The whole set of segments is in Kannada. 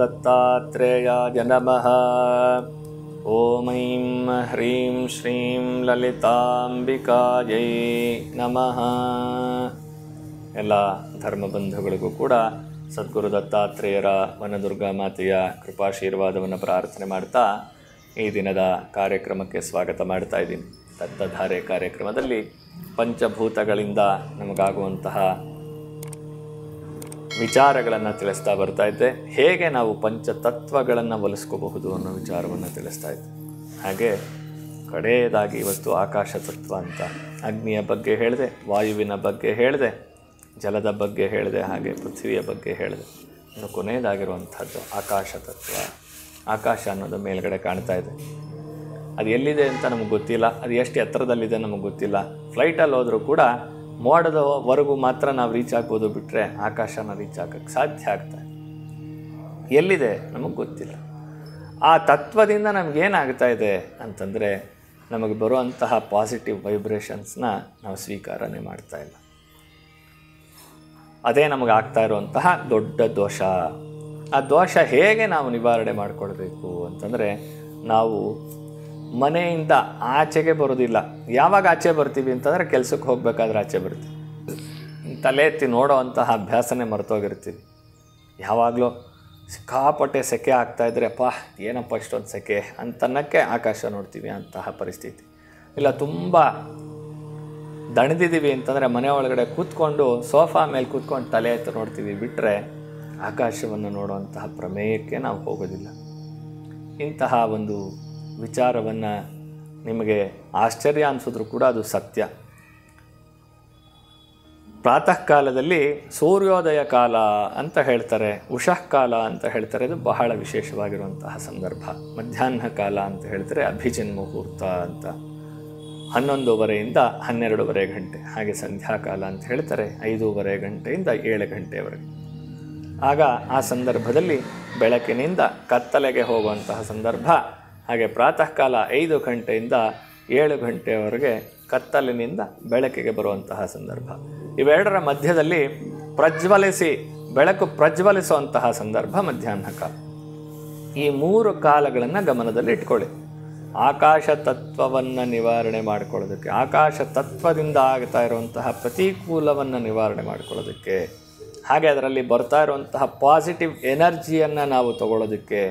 ಸದ್ಗುರುದತ್ತಾತ್ರೇಯಾಯ ನಮಃ. ಓಂ ಐಂ ಹ್ರೀಂ ಶ್ರೀಂ ಲಲಿತಾಂಬಿಕಾಯೈ ನಮಃ. ಎಲ್ಲ ಧರ್ಮಬಂಧುಗಳಿಗೂ ಕೂಡ ಸದ್ಗುರು ದತ್ತಾತ್ರೇಯರ ವನದುರ್ಗಾ ಮಾತೆಯ ಕೃಪಾಶೀರ್ವಾದವನ್ನು ಪ್ರಾರ್ಥನೆ ಮಾಡ್ತಾ ಈ ದಿನದ ಕಾರ್ಯಕ್ರಮಕ್ಕೆ ಸ್ವಾಗತ ಮಾಡ್ತಾ ಇದ್ದೀನಿ. ತತ್ವಧಾರೆ ಕಾರ್ಯಕ್ರಮದಲ್ಲಿ ಪಂಚಭೂತಗಳಿಂದ ನಮಗಾಗುವಂತಹ ವಿಚಾರಗಳನ್ನು ತಿಳಿಸ್ತಾ ಬರ್ತಾ ಇದ್ದೆ. ಹೇಗೆ ನಾವು ಪಂಚತತ್ವಗಳನ್ನು ಒಲಿಸ್ಕೋಬಹುದು ಅನ್ನೋ ವಿಚಾರವನ್ನು ತಿಳಿಸ್ತಾ ಇದ್ದೆ. ಹಾಗೆ ಕಡೆಯದಾಗಿ ಇವತ್ತು ಆಕಾಶ ತತ್ವ ಅಂತ ಅಗ್ನಿಯ ಬಗ್ಗೆ ಹೇಳಿದೆ, ವಾಯುವಿನ ಬಗ್ಗೆ ಹೇಳಿದೆ, ಜಲದ ಬಗ್ಗೆ ಹೇಳಿದೆ, ಹಾಗೆ ಪೃಥ್ವಿಯ ಬಗ್ಗೆ ಹೇಳಿದೆ. ಇನ್ನು ಕೊನೆಯದಾಗಿರುವಂಥದ್ದು ಆಕಾಶ ತತ್ವ. ಆಕಾಶ ಅನ್ನೋದು ಮೇಲ್ಗಡೆ ಕಾಣ್ತಾ ಇದೆ. ಅದು ಎಲ್ಲಿದೆ ಅಂತ ನಮಗೆ ಗೊತ್ತಿಲ್ಲ, ಅದು ಎಷ್ಟು ಎತ್ತರದಲ್ಲಿದೆ ನಮಗೆ ಗೊತ್ತಿಲ್ಲ. ಫ್ಲೈಟಲ್ಲಿ ಹೋದರೂ ಕೂಡ ಮೋಡದವರೆಗೂ ಮಾತ್ರ ನಾವು ರೀಚ್ ಆಗ್ಬೋದು, ಬಿಟ್ಟರೆ ಆಕಾಶನ ರೀಚ್ ಆಗೋಕ್ಕೆ ಸಾಧ್ಯ ಆಗ್ತದೆ. ಎಲ್ಲಿದೆ ನಮಗೆ ಗೊತ್ತಿಲ್ಲ. ಆ ತತ್ವದಿಂದ ನಮಗೇನಾಗ್ತಾ ಇದೆ ಅಂತಂದರೆ, ನಮಗೆ ಬರುವಂತಹ ಪಾಸಿಟಿವ್ ವೈಬ್ರೇಷನ್ಸ್ನ ನಾವು ಸ್ವೀಕಾರನೇ ಮಾಡ್ತಾ ಇಲ್ಲ. ಅದೇ ನಮಗೆ ಆಗ್ತಾ ಇರುವಂತಹ ದೊಡ್ಡ ದೋಷ. ಆ ದೋಷ ಹೇಗೆ ನಾವು ನಿವಾರಣೆ ಮಾಡಿಕೊಳ್ಬೇಕು ಅಂತಂದರೆ, ನಾವು ಮನೆಯಿಂದ ಆಚೆಗೆ ಬರೋದಿಲ್ಲ. ಯಾವಾಗ ಆಚೆ ಬರ್ತೀವಿ ಅಂತಂದರೆ, ಕೆಲಸಕ್ಕೆ ಹೋಗಬೇಕಾದ್ರೆ ಆಚೆ ಬರ್ತೀವಿ. ತಲೆ ಎತ್ತಿ ನೋಡೋ ಅಂತಹ ಅಭ್ಯಾಸನೇ ಮರ್ತೋಗಿರ್ತೀವಿ. ಯಾವಾಗಲೂ ಸಿಕ್ಕಾಪಟ್ಟೆ ಸೆಕೆ ಆಗ್ತಾಯಿದ್ರೆ, ಅಪ್ಪ ಏನಪ್ಪ ಇಷ್ಟೊಂದು ಸೆಕೆ ಅಂತನ್ನಕ್ಕೆ ಆಕಾಶ ನೋಡ್ತೀವಿ ಅಂತಹ ಪರಿಸ್ಥಿತಿ. ಇಲ್ಲ ತುಂಬ ದಣಿದಿದ್ದೀವಿ ಅಂತಂದರೆ ಮನೆ ಒಳಗಡೆ ಕೂತ್ಕೊಂಡು ಸೋಫಾ ಮೇಲೆ ಕೂತ್ಕೊಂಡು ತಲೆ ಎತ್ತಿ ನೋಡ್ತೀವಿ, ಬಿಟ್ಟರೆ ಆಕಾಶವನ್ನು ನೋಡುವಂತಹ ಪ್ರಮೇಯಕ್ಕೆ ನಾವು ಹೋಗೋದಿಲ್ಲ. ಇಂತಹ ಒಂದು ವಿಚಾರವನ್ನು ನಿಮಗೆ ಆಶ್ಚರ್ಯ ಅನಿಸಿದ್ರು ಕೂಡ ಅದು ಸತ್ಯ. ಪ್ರಾತಃ ಕಾಲದಲ್ಲಿ ಸೂರ್ಯೋದಯ ಕಾಲ ಅಂತ ಹೇಳ್ತಾರೆ, ಉಷಃ ಕಾಲ ಅಂತ ಹೇಳ್ತಾರೆ. ಇದು ಬಹಳ ವಿಶೇಷವಾಗಿರುವಂತಹ ಸಂದರ್ಭ. ಮಧ್ಯಾಹ್ನ ಕಾಲ ಅಂತ ಹೇಳ್ತಾರೆ, ಅಭಿಜಿನ್ ಮುಹೂರ್ತ ಅಂತ. 11:30ಯಿಂದ 12:30 ಗಂಟೆ. ಹಾಗೆ ಸಂಧ್ಯಾಕಾಲ ಅಂತ ಹೇಳ್ತಾರೆ, 5:30 ಗಂಟೆಯಿಂದ 7 ಗಂಟೆಯವರೆಗೆ. ಆಗ ಆ ಸಂದರ್ಭದಲ್ಲಿ ಬೆಳಕಿನಿಂದ ಕತ್ತಲೆಗೆ ಹೋಗುವಂತಹ ಸಂದರ್ಭ. ಹಾಗೆ ಪ್ರಾತಃ ಕಾಲ 5 ಗಂಟೆಯಿಂದ 7 ಗಂಟೆಯವರೆಗೆ ಕತ್ತಲಿನಿಂದ ಬೆಳಕಿಗೆ ಬರುವಂತಹ ಸಂದರ್ಭ. ಇವೆರಡರ ಮಧ್ಯದಲ್ಲಿ ಬೆಳಕು ಪ್ರಜ್ವಲಿಸುವಂತಹ ಸಂದರ್ಭ ಮಧ್ಯಾಹ್ನ ಕಾಲ. ಈ 3 ಕಾಲಗಳನ್ನು ಗಮನದಲ್ಲಿ ಇಟ್ಕೊಳ್ಳಿ. ಆಕಾಶ ತತ್ವವನ್ನು ನಿವಾರಣೆ ಮಾಡಿಕೊಳ್ಳೋದಕ್ಕೆ, ಆಕಾಶ ತತ್ವದಿಂದ ಆಗ್ತಾ ಇರುವಂತಹ ಪ್ರತಿಕೂಲವನ್ನು ನಿವಾರಣೆ ಮಾಡಿಕೊಳ್ಳೋದಕ್ಕೆ, ಹಾಗೆ ಅದರಲ್ಲಿ ಬರ್ತಾ ಇರುವಂತಹ ಪಾಸಿಟಿವ್ ಎನರ್ಜಿಯನ್ನು ನಾವು ತಗೊಳ್ಳೋದಕ್ಕೆ,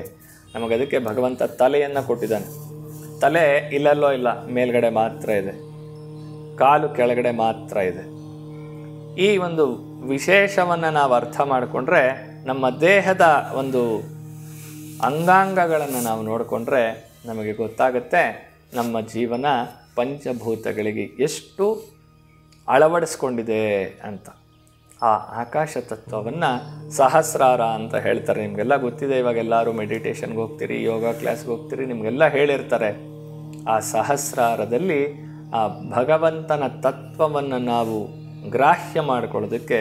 ನಮಗದಕ್ಕೆ ಭಗವಂತ ತಲೆಯನ್ನು ಕೊಟ್ಟಿದ್ದಾನೆ. ತಲೆ ಇಲ್ಲೆಲ್ಲೋ ಇಲ್ಲ, ಮೇಲ್ಗಡೆ ಮಾತ್ರ ಇದೆ, ಕಾಲು ಕೆಳಗಡೆ ಮಾತ್ರ ಇದೆ. ಈ ಒಂದು ವಿಶೇಷವನ್ನು ನಾವು ಅರ್ಥ ಮಾಡಿಕೊಂಡ್ರೆ, ನಮ್ಮ ದೇಹದ ಒಂದು ಅಂಗಾಂಗಗಳನ್ನು ನಾವು ನೋಡಿಕೊಂಡ್ರೆ ನಮಗೆ ಗೊತ್ತಾಗುತ್ತೆ ನಮ್ಮ ಜೀವನ ಪಂಚಭೂತಗಳಿಗೆ ಎಷ್ಟು ಅಳವಡಿಸ್ಕೊಂಡಿದೆ ಅಂತ. ಆ ಆಕಾಶ ತತ್ವವನ್ನು ಸಹಸ್ರಾರ ಅಂತ ಹೇಳ್ತಾರೆ. ನಿಮಗೆಲ್ಲ ಗೊತ್ತಿದೆ. ಇವಾಗ ಎಲ್ಲರೂ ಮೆಡಿಟೇಷನ್ಗೆ ಹೋಗ್ತೀರಿ, ಯೋಗ ಕ್ಲಾಸ್ಗೆ ಹೋಗ್ತೀರಿ, ನಿಮಗೆಲ್ಲ ಹೇಳಿರ್ತಾರೆ. ಆ ಸಹಸ್ರಾರದಲ್ಲಿ ಆ ಭಗವಂತನ ತತ್ವವನ್ನು ನಾವು ಗ್ರಾಹ್ಯ ಮಾಡ್ಕೊಳ್ಳೋದಕ್ಕೆ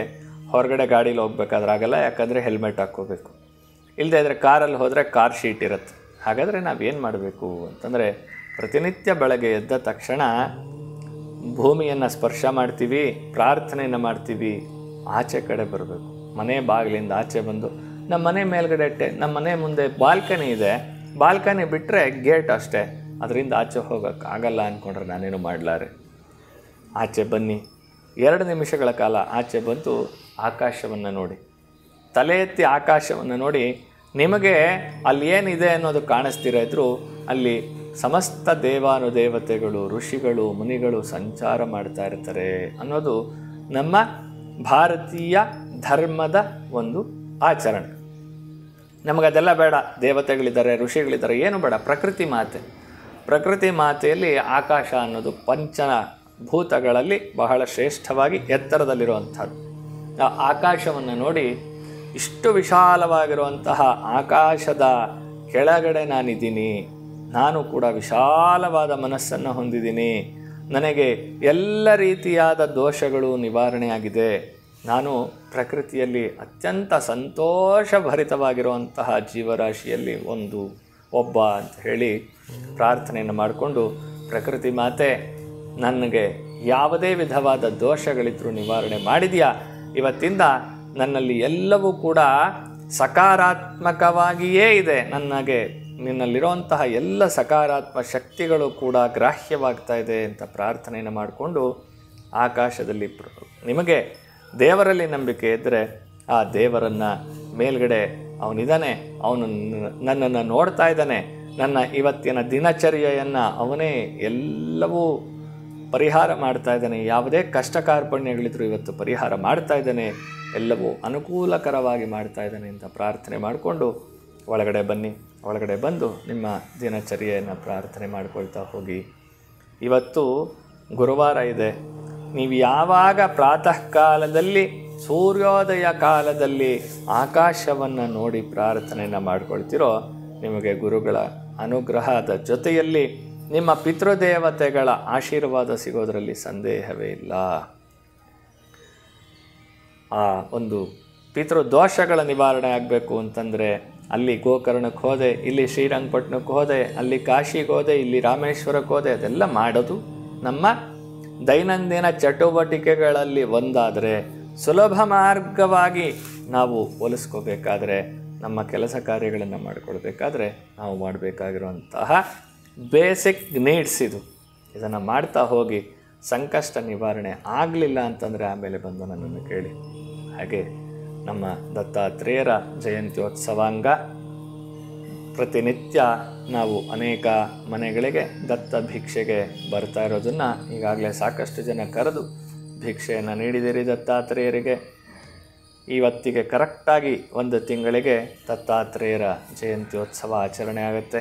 ಹೊರಗಡೆ ಗಾಡೀಲಿ ಹೋಗ್ಬೇಕಾದ್ರೆ ಆಗಲ್ಲ, ಯಾಕಂದರೆ ಹೆಲ್ಮೆಟ್ ಹಾಕ್ಕೋಬೇಕು. ಇಲ್ಲದೇ ಇದ್ದರೆ ಕಾರಲ್ಲಿ ಹೋದರೆ ಕಾರ್ ಶೀಟ್ ಇರುತ್ತೆ. ಹಾಗಾದರೆ ನಾವೇನು ಮಾಡಬೇಕು ಅಂತಂದರೆ, ಪ್ರತಿನಿತ್ಯ ಬೆಳಗ್ಗೆ ಎದ್ದ ತಕ್ಷಣ ಭೂಮಿಯನ್ನು ಸ್ಪರ್ಶ ಮಾಡ್ತೀವಿ, ಪ್ರಾರ್ಥನೆಯನ್ನು ಮಾಡ್ತೀವಿ, ಆಚೆ ಕಡೆ ಬರಬೇಕು. ಮನೆ ಬಾಗಿಲಿಂದ ಆಚೆ ಬಂದು, ನಮ್ಮ ಮನೆ ಮೇಲ್ಗಡೆ ನಮ್ಮ ಮನೆ ಮುಂದೆ ಬಾಲ್ಕನಿ ಇದೆ, ಬಾಲ್ಕನಿ ಬಿಟ್ಟರೆ ಗೇಟ್ ಅಷ್ಟೇ, ಅದರಿಂದ ಆಚೆ ಹೋಗೋಕ್ಕಾಗಲ್ಲ ಅಂದ್ಕೊಂಡ್ರೆ ನಾನೇನು ಮಾಡಲಾರೆ. ಆಚೆ ಬನ್ನಿ, 2 ನಿಮಿಷಗಳ ಕಾಲ ಆಚೆ ಬಂದು ಆಕಾಶವನ್ನು ನೋಡಿ, ತಲೆ ಎತ್ತಿ ಆಕಾಶವನ್ನು ನೋಡಿ. ನಿಮಗೆ ಅಲ್ಲಿ ಏನಿದೆ ಅನ್ನೋದು ಕಾಣಿಸ್ತಿರ ಇದ್ದರೂ ಅಲ್ಲಿ ಸಮಸ್ತ ದೇವಾನುದೇವತೆಗಳು, ಋಷಿಗಳು, ಮುನಿಗಳು ಸಂಚಾರ ಮಾಡ್ತಾ ಇರ್ತಾರೆ ಅನ್ನೋದು ನಮ್ಮ ಭಾರತೀಯ ಧರ್ಮದ ಒಂದು ಆಚರಣೆ. ನಮಗದೆಲ್ಲ ಬೇಡ. ದೇವತೆಗಳಿದ್ದಾರೆ, ಋಷಿಗಳಿದ್ದಾರೆ, ಏನು ಬೇಡ. ಪ್ರಕೃತಿ ಮಾತೆಯಲ್ಲಿ ಆಕಾಶ ಅನ್ನೋದು ಪಂಚಭೂತಗಳಲ್ಲಿ ಬಹಳ ಶ್ರೇಷ್ಠವಾಗಿ ಎತ್ತರದಲ್ಲಿರುವಂಥದ್ದು. ಆ ಆಕಾಶವನ್ನು ನೋಡಿ, ಇಷ್ಟು ವಿಶಾಲವಾಗಿರುವಂತಹ ಆಕಾಶದ ಕೆಳಗಡೆ ನಾನಿದ್ದೀನಿ, ನಾನು ಕೂಡ ವಿಶಾಲವಾದ ಮನಸ್ಸನ್ನು ಹೊಂದಿದ್ದೀನಿ, ನನಗೆ ಎಲ್ಲ ರೀತಿಯಾದ ದೋಷಗಳು ನಿವಾರಣೆಯಾಗಿದೆ, ನಾನು ಪ್ರಕೃತಿಯಲ್ಲಿ ಅತ್ಯಂತ ಸಂತೋಷಭರಿತವಾಗಿರುವಂತಹ ಜೀವರಾಶಿಯಲ್ಲಿ ಒಬ್ಬ ಅಂತ ಹೇಳಿ ಪ್ರಾರ್ಥನೆಯನ್ನು ಮಾಡಿಕೊಂಡು, ಪ್ರಕೃತಿ ಮಾತೆ ನನಗೆ ಯಾವುದೇ ವಿಧವಾದ ದೋಷಗಳಿದ್ರೂ ನಿವಾರಣೆ ಮಾಡಿದೆಯಾ, ಇವತ್ತಿಂದ ನನ್ನಲ್ಲಿ ಎಲ್ಲವೂ ಕೂಡ ಸಕಾರಾತ್ಮಕವಾಗಿಯೇ ಇದೆ. ನನಗೆ ನಿನ್ನಲ್ಲಿರುವಂತಹ ಎಲ್ಲ ಸಕಾರಾತ್ಮಕ ಶಕ್ತಿಗಳು ಕೂಡ ಗ್ರಾಹ್ಯವಾಗ್ತಾ ಇದೆ ಅಂತ ಪ್ರಾರ್ಥನೆಯನ್ನು ಮಾಡಿಕೊಂಡು ಆಕಾಶದಲ್ಲಿ ನಿಮಗೆ ದೇವರಲ್ಲಿ ನಂಬಿಕೆ ಇದ್ದರೆ ಆ ದೇವರನ್ನು ಮೇಲ್ಗಡೆ ಅವನಿದ್ದಾನೆ, ಅವನು ನನ್ನನ್ನು ನೋಡ್ತಾ ಇದ್ದಾನೆ, ನನ್ನ ಇವತ್ತಿನ ದಿನಚರ್ಯೆಯನ್ನು ಅವನೇ ಎಲ್ಲವೂ ಪರಿಹಾರ ಮಾಡ್ತಾ ಇದ್ದಾನೆ, ಯಾವುದೇ ಕಷ್ಟ ಕಾರ್ಪಣ್ಯಗಳಿದ್ರೂ ಇವತ್ತು ಪರಿಹಾರ ಮಾಡ್ತಾ ಇದ್ದಾನೆ, ಎಲ್ಲವೂ ಅನುಕೂಲಕರವಾಗಿ ಮಾಡ್ತಾ ಇದ್ದಾನೆ ಅಂತ ಪ್ರಾರ್ಥನೆ ಮಾಡಿಕೊಂಡು ಒಳಗಡೆ ಬನ್ನಿ. ಒಳಗಡೆ ಬಂದು ನಿಮ್ಮ ದಿನಚರ್ಯೆಯನ್ನು ಪ್ರಾರ್ಥನೆ ಮಾಡ್ಕೊಳ್ತಾ ಹೋಗಿ. ಇವತ್ತು ಗುರುವಾರ ಇದೆ. ನೀವು ಯಾವಾಗ ಪ್ರಾತಃ ಕಾಲದಲ್ಲಿ ಸೂರ್ಯೋದಯ ಕಾಲದಲ್ಲಿ ಆಕಾಶವನ್ನು ನೋಡಿ ಪ್ರಾರ್ಥನೆಯನ್ನು ಮಾಡ್ಕೊಳ್ತೀರೋ ನಿಮಗೆ ಗುರುಗಳ ಅನುಗ್ರಹದ ಜೊತೆಯಲ್ಲಿ ನಿಮ್ಮ ಪಿತೃದೇವತೆಗಳ ಆಶೀರ್ವಾದ ಸಿಗೋದರಲ್ಲಿ ಸಂದೇಹವೇ ಇಲ್ಲ. ಆ ಒಂದು ಪಿತೃದೋಷಗಳ ನಿವಾರಣೆ ಆಗಬೇಕು ಅಂತಂದರೆ ಅಲ್ಲಿ ಗೋಕರ್ಣಕ್ಕೆ ಹೋದೆ, ಇಲ್ಲಿ ಶ್ರೀರಂಗಪಟ್ಟಣಕ್ಕೆ ಹೋದೆ, ಅಲ್ಲಿ ಕಾಶಿಗೆ ಹೋದೆ, ಇಲ್ಲಿ ರಾಮೇಶ್ವರಕ್ಕೆ ಹೋದೆ, ಅದೆಲ್ಲ ಮಾಡೋದು ನಮ್ಮ ದೈನಂದಿನ ಚಟುವಟಿಕೆಗಳಲ್ಲಿ ಒಂದಾದರೆ, ಸುಲಭ ಮಾರ್ಗವಾಗಿ ನಾವು ಹೋಲಿಸ್ಕೋಬೇಕಾದ್ರೆ, ನಮ್ಮ ಕೆಲಸ ಕಾರ್ಯಗಳನ್ನು ಮಾಡಿಕೊಳ್ಬೇಕಾದ್ರೆ ನಾವು ಮಾಡಬೇಕಾಗಿರುವಂತಹ ಬೇಸಿಕ್ ನೀಡ್ಸ್ ಇದು. ಇದನ್ನು ಮಾಡ್ತಾ ಹೋಗಿ ಸಂಕಷ್ಟ ನಿವಾರಣೆ ಆಗಲಿಲ್ಲ ಅಂತಂದರೆ ಆಮೇಲೆ ಬಂದು ನನ್ನನ್ನು ಕೇಳಿ. ಹಾಗೆ ನಮ್ಮ ದತ್ತಾತ್ರೇಯರ ಜಯಂತ್ಯೋತ್ಸವಾಂಗ ಪ್ರತಿನಿತ್ಯ ನಾವು ಅನೇಕ ಮನೆಗಳಿಗೆ ದತ್ತ ಭಿಕ್ಷೆಗೆ ಬರ್ತಾ ಇರೋದನ್ನು ಈಗಾಗಲೇ ಸಾಕಷ್ಟು ಜನ ಕರೆದು ಭಿಕ್ಷೆಯನ್ನು ನೀಡಿದಿರಿ ದತ್ತಾತ್ರೇಯರಿಗೆ. ಇವತ್ತಿಗೆ ಕರೆಕ್ಟಾಗಿ 1 ತಿಂಗಳಿಗೆ ದತ್ತಾತ್ರೇಯರ ಜಯಂತ್ಯೋತ್ಸವ ಆಚರಣೆ ಆಗುತ್ತೆ.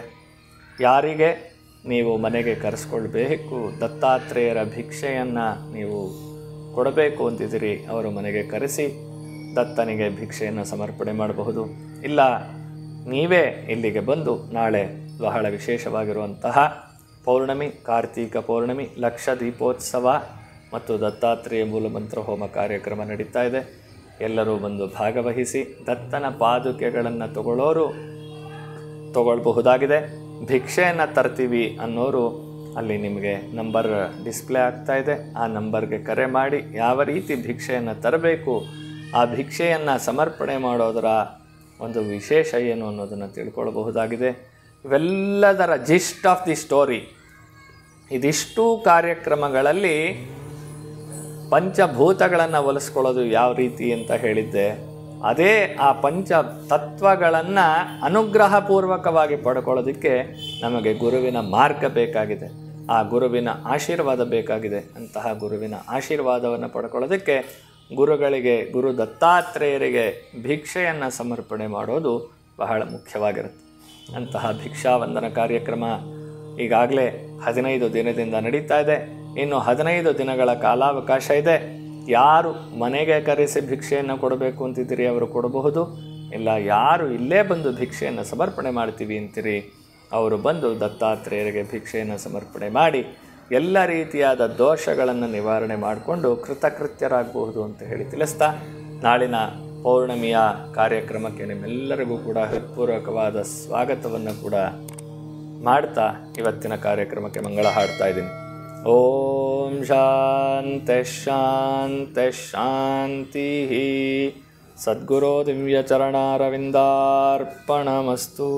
ಯಾರಿಗೆ ನೀವು ಮನೆಗೆ ಕರೆಸ್ಕೊಳ್ಬೇಕು, ದತ್ತಾತ್ರೇಯರ ಭಿಕ್ಷೆಯನ್ನು ನೀವು ಕೊಡಬೇಕು ಅಂತಿದ್ದೀರಿ, ಅವರು ಮನೆಗೆ ಕರೆಸಿ ದತ್ತನಿಗೆ ಭಿಕ್ಷೆಯನ್ನು ಸಮರ್ಪಣೆ ಮಾಡಬಹುದು. ಇಲ್ಲ ನೀವೇ ಇಲ್ಲಿಗೆ ಬಂದು ನಾಳೆ ಬಹಳ ವಿಶೇಷವಾಗಿರುವಂತಹ ಪೌರ್ಣಮಿ, ಕಾರ್ತೀಕ ಪೌರ್ಣಮಿ, ಲಕ್ಷ ದೀಪೋತ್ಸವ ಮತ್ತು ದತ್ತಾತ್ರೇಯ ಮೂಲಮಂತ್ರ ಹೋಮ ಕಾರ್ಯಕ್ರಮ ನಡೀತಾ ಇದೆ. ಎಲ್ಲರೂ ಬಂದು ಭಾಗವಹಿಸಿ ದತ್ತನ ಪಾದುಕೆಗಳನ್ನು ತಗೊಳ್ಬಹುದಾಗಿದೆ. ಭಿಕ್ಷೆಯನ್ನು ತರ್ತೀವಿ ಅನ್ನೋರು ಅಲ್ಲಿ ನಿಮಗೆ ನಂಬರ್ ಡಿಸ್ಪ್ಲೇ ಆಗ್ತಾ ಇದೆ, ಆ ನಂಬರ್ಗೆ ಕರೆ ಮಾಡಿ ಯಾವ ರೀತಿ ಭಿಕ್ಷೆಯನ್ನು ತರಬೇಕು, ಆ ಭಿಕ್ಷೆಯನ್ನು ಸಮರ್ಪಣೆ ಮಾಡೋದರ ಒಂದು ವಿಶೇಷ ಏನು ಅನ್ನೋದನ್ನು ತಿಳ್ಕೊಳ್ಬಹುದಾಗಿದೆ. ಇವೆಲ್ಲದರ ಜಿಸ್ಟ್ ಆಫ್ ದಿ ಸ್ಟೋರಿ. ಇದಿಷ್ಟು ಕಾರ್ಯಕ್ರಮಗಳಲ್ಲಿ ಪಂಚಭೂತಗಳನ್ನು ಒಲಿಸ್ಕೊಳ್ಳೋದು ಯಾವ ರೀತಿ ಅಂತ ಹೇಳಿದ್ದೆ, ಅದೇ ಆ ಪಂಚ ತತ್ವಗಳನ್ನು ಅನುಗ್ರಹಪೂರ್ವಕವಾಗಿ ಪಡ್ಕೊಳ್ಳೋದಕ್ಕೆ ನಮಗೆ ಗುರುವಿನ ಮಾರ್ಗ ಬೇಕಾಗಿದೆ, ಆ ಗುರುವಿನ ಆಶೀರ್ವಾದ ಬೇಕಾಗಿದೆ. ಅಂತಹ ಗುರುವಿನ ಆಶೀರ್ವಾದವನ್ನು ಪಡ್ಕೊಳ್ಳೋದಕ್ಕೆ ಗುರುಗಳಿಗೆ, ಗುರು ದತ್ತಾತ್ರೇಯರಿಗೆ ಭಿಕ್ಷೆಯನ್ನು ಸಮರ್ಪಣೆ ಮಾಡೋದು ಬಹಳ ಮುಖ್ಯವಾಗಿರುತ್ತೆ. ಅಂತಹ ಭಿಕ್ಷಾವಂದನ ಕಾರ್ಯಕ್ರಮ ಈಗಾಗಲೇ 15 ದಿನದಿಂದ ನಡೀತಾ ಇದೆ. ಇನ್ನು 15 ದಿನಗಳ ಕಾಲಾವಕಾಶ ಇದೆ. ಯಾರು ಮನೆಗೆ ಕರೆಸಿ ಭಿಕ್ಷೆಯನ್ನು ಕೊಡಬೇಕು ಅಂತಿದ್ದೀರಿ ಅವರು ಕೊಡಬಹುದು. ಇಲ್ಲ ಯಾರು ಇಲ್ಲೇ ಬಂದು ಭಿಕ್ಷೆಯನ್ನು ಸಮರ್ಪಣೆ ಮಾಡ್ತೀವಿ ಅಂತೀರಿ ಅವರು ಬಂದು ದತ್ತಾತ್ರೇಯರಿಗೆ ಭಿಕ್ಷೆಯನ್ನು ಸಮರ್ಪಣೆ ಮಾಡಿ ಎಲ್ಲ ರೀತಿಯಾದ ದೋಷಗಳನ್ನು ನಿವಾರಣೆ ಮಾಡಿಕೊಂಡು ಕೃತಕೃತ್ಯರಾಗಬಹುದು ಅಂತ ಹೇಳಿ ತಿಳಿಸ್ತಾ, ನಾಳಿನ ಪೌರ್ಣಮಿಯ ಕಾರ್ಯಕ್ರಮಕ್ಕೆ ನಿಮ್ಮೆಲ್ಲರಿಗೂ ಕೂಡ ಹೃತ್ಪೂರ್ವಕವಾದ ಸ್ವಾಗತವನ್ನು ಕೂಡ ಮಾಡ್ತಾ ಇವತ್ತಿನ ಕಾರ್ಯಕ್ರಮಕ್ಕೆ ಮಂಗಳ ಹಾಡ್ತಾ ಇದ್ದೀನಿ. ಓಂ ಶಾಂತಿ ಶಾಂತಿ ಶಾಂತಿ. ಸದ್ಗುರೋ ದಿವ್ಯ ಚರಣಾರವಿಂದಾರ್ಪಣಮಸ್ತು.